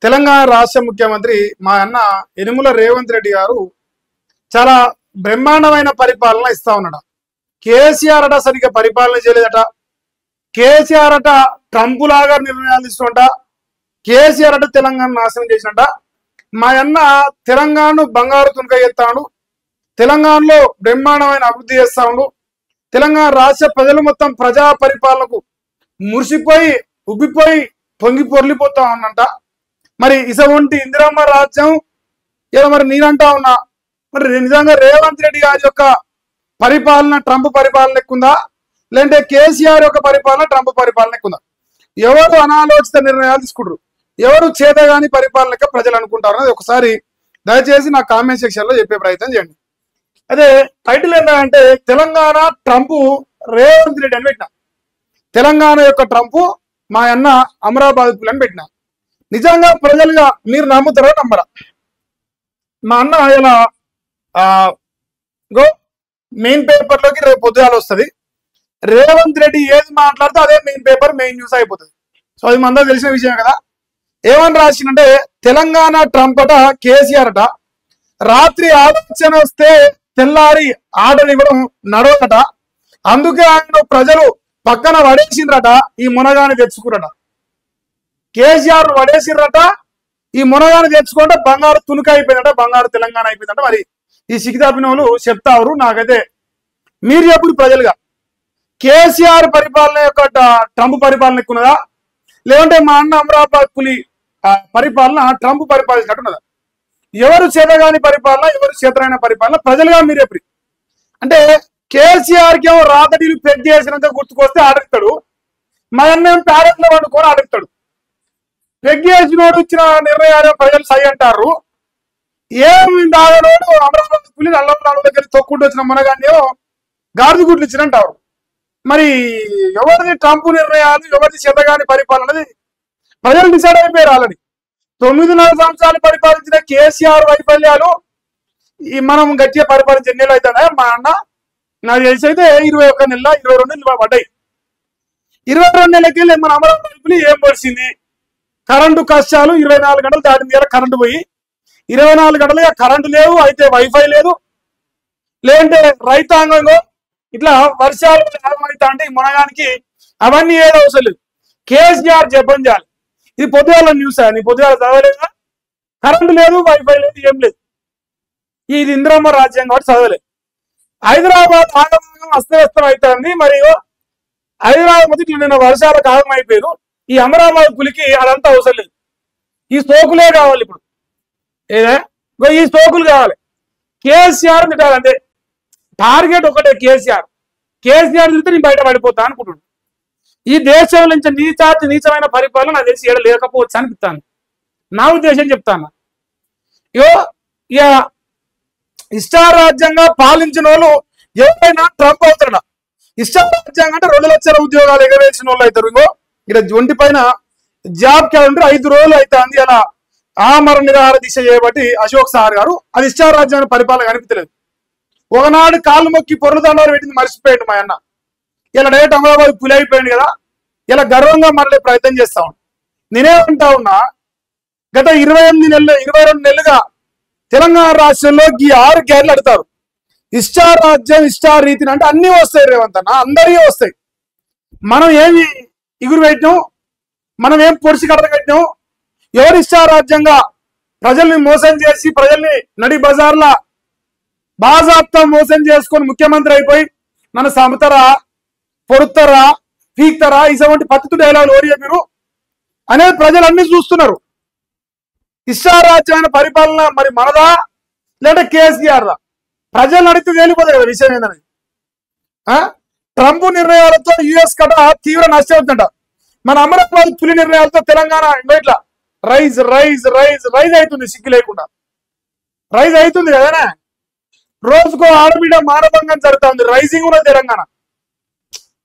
తెలంగాణ రాష్ట్ర ముఖ్యమంత్రి మా అన్న యనుమల రేవంత్ రెడ్డి గారు చాలా బ్రహ్మాండమైన పరిపాలన ఇస్తా ఉన్నాడు. కేసీఆర్ అట సరిగ్గా పరిపాలన చేయలేదట. కేసీఆర్ అట ట్రంప్ లాగా నిర్ణయాలు తీసుకుంట. కేసీఆర్ అట తెలంగాణ నాశనం చేసినట. మా అన్న తెలంగాణను బంగారు తునక ఎత్తాడు. తెలంగాణలో బ్రహ్మాండమైన అభివృద్ధి చేస్తా ఉండు. తెలంగాణ రాష్ట్ర ప్రజలు మొత్తం ప్రజా పరిపాలనకు మురిసిపోయి ఉబ్బిపోయి పొంగి పొర్లిపోతా ఉన్నంట. మరి ఇసవంటి ఇందిరమ్మ రాజ్యం ఏదో మరి నేనంటా ఉన్నా, మరి నిజంగా రేవంత్ రెడ్డి గారి యొక్క పరిపాలన ట్రంప్ పరిపాలన ఎక్కుందా, లేదంటే కేసీఆర్ యొక్క పరిపాలన ట్రంప్ పరిపాలన ఎక్కుందా? ఎవరు అనాలోచిత నిర్ణయాలు తీసుకుంటారు, ఎవరు చేతగాని పరిపాలనక ప్రజలు అనుకుంటారు అనేది ఒకసారి దయచేసి నా కామెంట్ సెక్షన్ లో చెప్పే ప్రయత్నం చేయండి. అదే టైటిల్ ఏంటంటే తెలంగాణ ట్రంప్ రేవంత్ రెడ్డి అని పెట్టిన. తెలంగాణ యొక్క ట్రంప్ మా అన్న అమరాబాద్ పులి అని పెట్టిన. నిజంగా ప్రజలుగా మీరు నమ్ముతారో నమ్మరా? మా అన్న ఇలా మెయిన్ పేపర్ లోకి రేపు పొద్దుగాల వస్తుంది. రేవంత్ రెడ్డి ఏది మాట్లాడితే అదే మెయిన్ పేపర్ మెయిన్ న్యూస్ అయిపోతుంది. సో అది మనందరూ తెలిసిన విషయం కదా. ఏమని రాసిందంటే తెలంగాణ ట్రంప్ అట కేసీఆర్ అట రాత్రి ఆలోచన వస్తే తెల్లారి ఆర్డర్ ఇవ్వడం నడవట. అందుకే ఆయన ప్రజలు పక్కన పడేసిండ్రట, ఈ మునగాని తెచ్చుకురట. కేసీఆర్ పడేసిండ్రట, ఈ మునగాని తెచ్చుకుంటే బంగారు తునుక అయిపోయిందట, బంగారు తెలంగాణ అయిపోయిందట. మరి ఈ సికితాపినోళ్ళు చెప్తారు. నాకైతే మీరు ఎప్పుడు ప్రజలుగా కేసీఆర్ పరిపాలన యొక్క ట్రంప్ పరిపాలన ఎక్కున్నదా, లేదంటే మా అన్న అమరాబాద్ పులి పరిపాలన ట్రంప్ పరిపాలించినట్టున్నదా? ఎవరు చేతగాని పరిపాలన, ఎవరు చేతనైన పరిపాలన? ప్రజలుగా మీరు ఎప్పుడు అంటే కేసీఆర్కి ఏమో రాతడీలు పెద్ద చేసినంత గుర్తుకొస్తే ఆడుతాడు, మా అన్న ఏం ప్యారెట్ లో వండుకొని ఆడుతాడు. పెగ్గేసినోడు ఇచ్చిన నిర్ణయాలు ప్రజలు సై అంటారు. ఏమి దాగనోడు అమరావతి పులి నల్లం నాలుగు దగ్గర తొక్కుంటూ వచ్చిన మునగాన్ని గాడిద గుడ్లు ఇచ్చినంటారు. మరి ఎవరిది ట్రంప్ నిర్ణయాలు, ఎవరిది చేతగాని పరిపాలన అనేది ప్రజలు డిసైడ్ అయిపోయారు ఆల్రెడీ. 9.5 సంవత్సరాలు పరిపాలించిన కేసీఆర్ వైఫల్యాలు ఈ మనం గట్టిగా పరిపాలించే ఎన్ని నెలలు అవుతాయి? మా అన్న నాకు తెలిసి అయితే 21 నెలల 22 నెలలు పడ్డాయి. 22 నెలలకి వెళ్ళి మన అమరావతి పులి ఏం పడిచింది? కరెంటు కష్టాలు 24 గంటలు దాటింది కదా కరెంటు పోయి. 24 గంటలుగా కరెంటు లేవు, అయితే వైఫై లేదు, లేదంటే రైతాంగం ఇట్లా వర్షాలు అవుతా అంటే మునగానికి అవన్నీ ఏదో అవసరం లేదు. కేసీఆర్ జపం చేయాలి. ఇది పొద్దుగాల న్యూస్ అని పొద్దుగాల చదవలేదా? కరెంటు లేదు, వైఫై లేదు, ఏం లేదు. ఇది ఇందిరమ్మ రాజ్యం కాబట్టి చదవలేదు. హైదరాబాద్ ఆగమాగం అస్తవ్యస్తం అవుతుంది. మరి హైదరాబాద్ మొదటి నిన్న వర్షాలకు ఆగం అయిపోయారు. ఈ అమరాబాద్ పులికి అదంతా అవసరం లేదు. ఈ సోకులే కావాలి ఇప్పుడు. ఏదా ఈ సోకులు కావాలి. కేసీఆర్ తిట్టాలంటే టార్గెట్ ఒకటే కేసీఆర్. కేసీఆర్ తిడితే నేను బయట పడిపోతా అనుకుంటున్నాను. ఈ దేశం నుంచి నీచమైన పరిపాలన నాకు తెలిసి ఏడ లేకపోవచ్చు అనిపిస్తాను. నా ఉద్దేశం చెప్తాను. ఇక ఇష్టారాజ్యంగా పాలించిన వాళ్ళు ఎవరైనా ట్రంప్ అవుతాడా? ఇష్టారాజ్యంగా అంటే 2 లక్షల ఉద్యోగాలు ఎగవేసిన వాళ్ళు అవుతారు. ఇక్కడ ఒంటి పైన జాబ్ క్యాలెండర్ 5 రోజులు అవుతుంది. అలా ఆమరణ నిరాహార దీక్ష చేయబట్టి అశోక్ సార్ గారు అది ఇష్టారాజ్యాన్ని పరిపాలన కనిపించలేదు. ఒకనాడు కాళ్ళు మొక్కి పొర్లు దండాలు పెట్టింది మర్చిపోయాడు మా అన్న. ఇలా డైరెక్ట్ అమరాబాద్ పులి అయిపోయింది కదా. ఇలా గర్వంగా మరలే ప్రయత్నం చేస్తా ఉన్నా. నేనేమంటా ఉన్నా, గత 22 నెలలుగా తెలంగాణ రాష్ట్రంలో ఈ 6 గ్యారెలు అడతారు. ఇష్టారాజ్యం ఇష్టారీతిని అంటే అన్ని వస్తాయి రేవంత్ అన్న, అందరికీ వస్తాయి. మనం ఏమి ఇగురు పెట్టినాం, మనం ఏం పొడిచి కట్ట కట్టినాం? ఎవరు ఇష్టారాజ్యంగా ప్రజల్ని మోసం చేసి ప్రజల్ని నడి బజార్లా బాజాప్తా మోసం చేసుకొని ముఖ్యమంత్రి అయిపోయి నన్ను చంపుతారా, పొడుతారా, పీక్తారా, ఇటువంటి పద్ధతి డైలాగులు ఓడి మీరు అనేది ప్రజలు అన్ని చూస్తున్నారు. ఇష్టారాజ్యమైన పరిపాలన మరి మనదా లేదా కేసీఆర్ దా? ప్రజలను అడిగితే తేలిపోతాయి కదా విషయం ఏంటనేది. ట్రంప్ నిర్ణయాలతో యుఎస్ కట తీవ్ర నష్టం అవుతుందట. మన అమరావతి పులి నిర్ణయాలతో తెలంగాణ ఇట్లా రైజ్ రైజ్ రైజ్ రైజ్ అవుతుంది. సిగ్గు లేకుండా రైజ్ అవుతుంది కదనే. రోజుకో ఆడబిడ్డ మానభంగం జరుగుతుంది. రైజింగ్ ఉన్నది తెలంగాణ.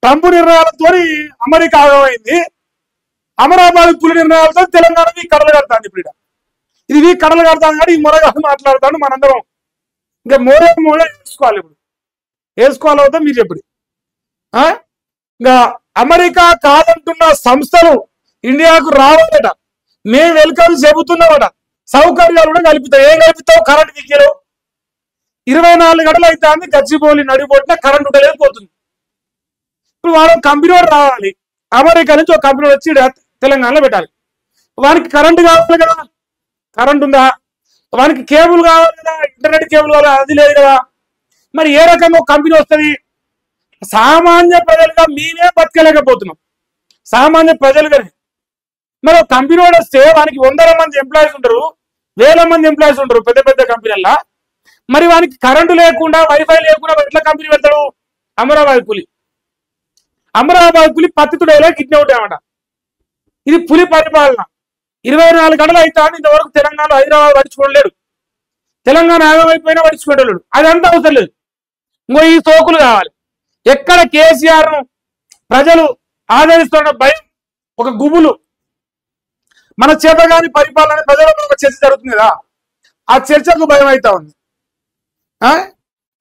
ట్రంప్ నిర్ణయాలతో అమెరికా ఆగమైంది. అమరాబాద్ పులి నిర్ణయాలతో తెలంగాణ కడలు కడతాంది. ఇప్పుడు ఇది కడలు కడతాను కానీ ఈ మొరగా మాట్లాడతాను. మనందరం ఇంకా మూడే వేసుకోవాలి. ఇప్పుడు వేసుకోవాలి అవుతా మీరు చెప్పండి. ఇంకా అమెరికా కాదంటున్న సంస్థలు ఇండియాకు రావాలట. మేము వెల్కమ్ చెబుతున్నామట. సౌకర్యాలు కూడా కలుపుతావు. ఏం కలుపుతావు? కరెంట్ దిక్కిరు 24 గంటలు అవుతుంది. గచ్చిబౌలి నడిపోతున్నా కరెంట్ ఉండలేదు పోతుంది. ఇప్పుడు వాడు కంపెనీ వాడు రావాలి, అమెరికా నుంచి ఒక కంపెనీ వచ్చి తెలంగాణలో పెట్టాలి. వానికి కరెంటు కావాలి కదా, కరెంట్ ఉందా? వానికి కేబుల్ కావాలి కదా, ఇంటర్నెట్ కేబుల్ కావాలి, అది లేదు కదా. మరి ఏ రకంగా ఒక కంపెనీ వస్తుంది? సామాన్య ప్రజలుగా మేమే బతకలేకపోతున్నాం, సామాన్య ప్రజలుగానే. మరి ఒక కంపెనీ వాడు వస్తే వానికి 100 మంది ఎంప్లాయీస్ ఉంటారు, 1000 మంది ఎంప్లాయీస్ ఉంటారు పెద్ద పెద్ద కంపెనీల్లో. మరి వానికి కరెంటు లేకుండా, వైఫై లేకుండా ఎట్లా కంపెనీ పెడతాడు? అమరావతి పులి, అమరావతి పులి పత్తితుడేలా కిడ్నీ ఉంటాయన్నమాట. ఇది పులి పరిపాలన. 24 గంటలు అవుతా ఇంతవరకు తెలంగాణలో హైదరాబాద్ పట్టించుకోలేడు, తెలంగాణ ఆగమైపోయినా పట్టించుకోలేడు. అదంతా అవసరం లేదు. ఇంకో ఈ సోకులు కావాలి. ఎక్కడ కేసీఆర్ ను ప్రజలు ఆదరిస్తున్న భయం, ఒక గుబులు, మన చేతగాని పరిపాలన ప్రజలలో ఒక చర్చ జరుగుతుంది కదా, ఆ చర్చకు భయం అవుతా ఉంది.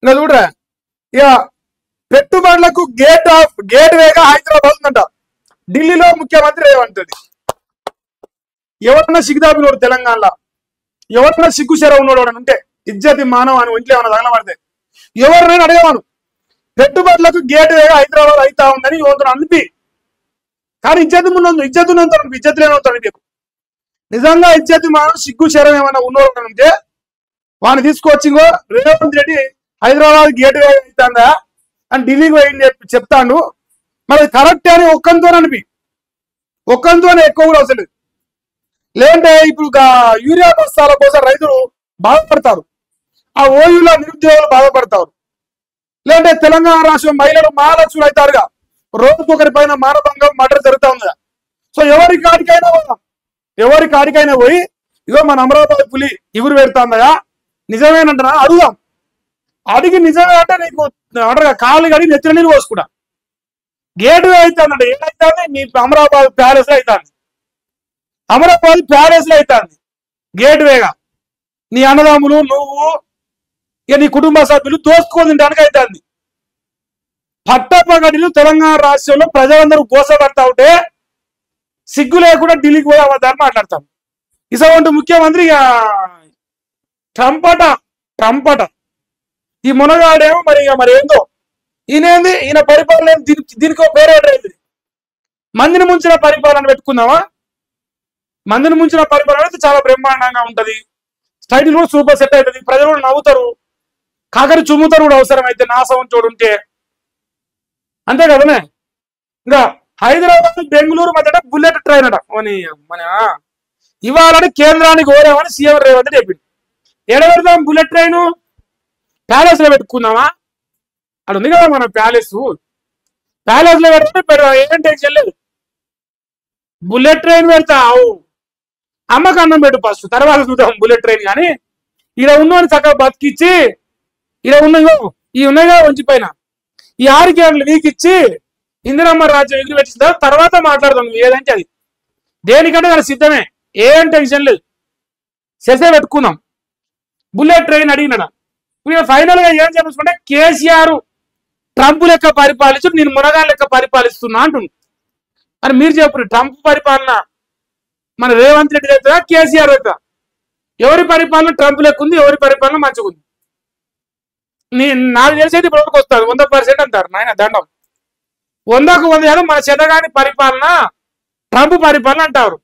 ఇంకా చూడరా, ఇక పెట్టుబడులకు గేట్ వేగా హైదరాబాద్ ఉందంట. ఢిల్లీలో ముఖ్యమంత్రి రేవంత్ రెడ్డి. ఎవరన్నా సిగ్గుదాపినోడు తెలంగాణలో, ఎవరన్నా సిగ్గుశర ఉన్నోడు అని ఉంటే, ఇజ్జతి మానవ అని ఒంట్లో ఏమన్నా తగలబడితే ఎవరినైనా అడగవాను. పెట్టుబడులకు గేట్ వేగా హైదరాబాద్ అవుతా ఉందని యువతను అనిపి, కానీ ఇజ్జతి ఉన్నందు ఇజ్జత్ ఉన్నంత ఇజ్జత్ లేనవుతాడు. నీకు నిజంగా ఇజ్జతి మానవ సిగ్గు శరం ఏమైనా ఉన్నోడు ఉంటే వాడిని తీసుకొచ్చింగో రేవంత్ రెడ్డి హైదరాబాద్ గేట్ వేగా అవుతుందా అని ఢిల్లీకి పోయి చెప్తాను. మరి కరెక్ట్ అని ఒక్కంతో అనిపి, ఒక్కంతోనే ఎక్కువ కూడా అవసరం లేదు. లేదంటే ఇప్పుడు యూరియా బస్తాల కోసం రైతులు బాధపడతారు, ఆ ఓయూలో నిరుద్యోగులు బాధపడతారు. లేదంటే తెలంగాణ రాష్ట్రం మహిళలు మహాలక్ష్ములు అవుతారుగా, రోజుకొకరి పైన మానభంగం మర్డర్ జరుగుతూ ఉందిగా. సో ఎవరి కాడికైనా పోయి ఇగో మన అమరావతి పులి ఇగురు పెడతాందయా, నిజమేనంటనా అడుగుదాం. అడిగి నిజమే అంటే నీకు అడగా కాళ్ళు కడిగి నెత్తిన నీళ్ళు పోసుకుంటా. గేట్ వే అవుతుందంట. ఏదైతుంది? నీ అమరాబాద్ ప్యాలెస్ లో అవుతుంది, అమరాబాద్ ప్యాలెస్ లో అవుతుంది గేట్ వేగా. నీ అన్నదమ్ములు, నువ్వు, ఇక నీ కుటుంబ సభ్యులు దోసుకొని తినడానికి అవుతుంది. పట్టపగడిలు తెలంగాణ రాష్ట్రంలో ప్రజలందరూ గోసపడతా ఉంటే సిగ్గు లేకుండా ఢిల్లీకి పోయి అవద్దాన్ని మాట్లాడతాం. ఇసవంటి ముఖ్యమంత్రి ట్రంపట ఈ మునగాడేమో మరి ఏందో ఈయనేంది, ఈయన పరిపాలన దీనికి పేరు ఏంటి? మందిని ముంచిన పరిపాలన పెట్టుకుందామా? మందిని ముంచిన పరిపాలన అయితే చాలా బ్రహ్మాండంగా ఉంటది, స్టైల్ కూడా సూపర్ సెట్ అవుతుంది, ప్రజలు కూడా నవ్వుతారు, కాకరి చుమ్ముతారు కూడా అవసరం అయితే నాశం చూడుంటే. అంతే కదనే. ఇంకా హైదరాబాద్ బెంగళూరు మధ్య బుల్లెట్ ట్రైన్ అట మన ఇవాళ కేంద్రానికి కోరామని సీఎం రేవంత్ చెప్పింది. ఎడ పెడతాం బుల్లెట్ ట్రైన్? ప్యాలెస్ లో పెట్టుకుందామా? అక్కడ ఉంది కదా మన ప్యాలెస్ లో పెడితే ఏం టెన్షన్ లేదు. బుల్లెట్ ట్రైన్ పెడతావు, అమ్మకు అన్నం పెట్టు ఫస్ట్, తర్వాత చూద్దాం బుల్లెట్ ట్రైన్. కానీ ఇలా ఉన్నవాడిని చక్కగా బతికిచ్చి, ఇలా ఉన్నాయి ఈ ఉన్నాయిగా వంచి పైన ఈ 6 గేట్లు వీకిచ్చి ఇందిరమ్మ రాజ్యం ఎగురు పెట్టిన తర్వాత మాట్లాడదాం ఏదంటే అది. దేనికంటే దాని సిద్ధమే, ఏం టెన్షన్ లేదు, సెసే పెట్టుకుందాం. బుల్లెట్ ట్రైన్ అడిగినాడు. ఫైనల్ గా ఏం చెప్పేసుకుంటే కేసీఆర్ ట్రంప్ లెక్క పరిపాలించు, నేను మునగా లెక్క పరిపాలిస్తున్నా అంటుండు. అని మీరు చెప్పు, ట్రంప్ పరిపాలన మన రేవంత్ రెడ్డి అవుతుందా, కేసీఆర్ అవుతుందా? ఎవరి పరిపాలన ట్రంప్ లెక్క ఉంది, ఎవరి పరిపాలన మంచిగా ఉంది? నాకు తెలిసేది ఇప్పుడు వస్తుంది 100% అంటారు. నాయన దండం, 100కు 100 మన చేతగాని పరిపాలన ట్రంప్ పరిపాలన అంటారు.